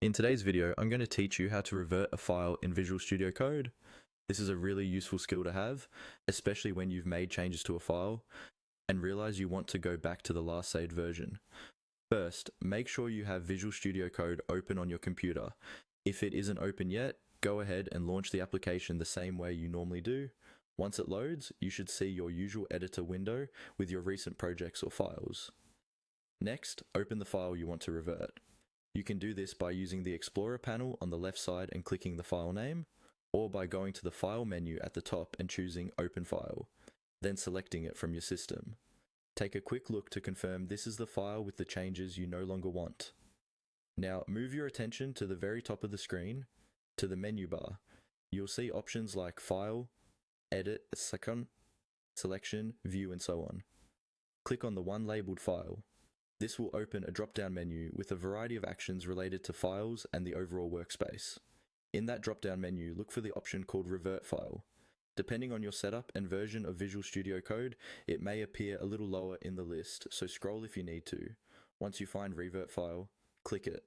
In today's video, I'm going to teach you how to revert a file in Visual Studio Code. This is a really useful skill to have, especially when you've made changes to a file and realize you want to go back to the last saved version. First, make sure you have Visual Studio Code open on your computer. If it isn't open yet, go ahead and launch the application the same way you normally do. Once it loads, you should see your usual editor window with your recent projects or files. Next, open the file you want to revert. You can do this by using the Explorer panel on the left side and clicking the file name, or by going to the File menu at the top and choosing Open File, then selecting it from your system. Take a quick look to confirm this is the file with the changes you no longer want. Now move your attention to the very top of the screen, to the menu bar. You'll see options like File, Edit, Selection, View, and so on. Click on the one labeled File. This will open a drop-down menu with a variety of actions related to files and the overall workspace. In that drop-down menu, look for the option called Revert File. Depending on your setup and version of Visual Studio Code, it may appear a little lower in the list, so scroll if you need to. Once you find Revert File, click it.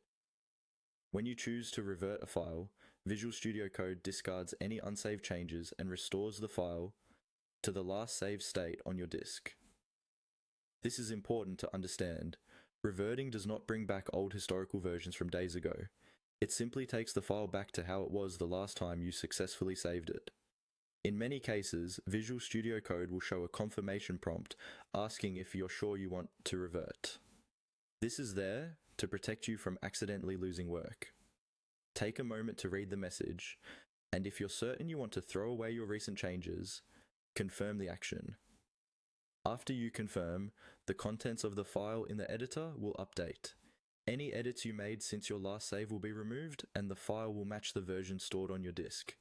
When you choose to revert a file, Visual Studio Code discards any unsaved changes and restores the file to the last saved state on your disk. This is important to understand. Reverting does not bring back old historical versions from days ago. It simply takes the file back to how it was the last time you successfully saved it. In many cases, Visual Studio Code will show a confirmation prompt asking if you're sure you want to revert. This is there to protect you from accidentally losing work. Take a moment to read the message, and if you're certain you want to throw away your recent changes, confirm the action. After you confirm, the contents of the file in the editor will update. Any edits you made since your last save will be removed, and the file will match the version stored on your disk.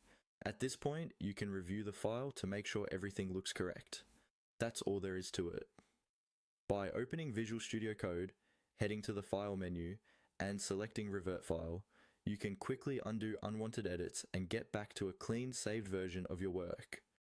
At this point, you can review the file to make sure everything looks correct. That's all there is to it. By opening Visual Studio Code, heading to the File menu, and selecting Revert File, you can quickly undo unwanted edits and get back to a clean saved version of your work.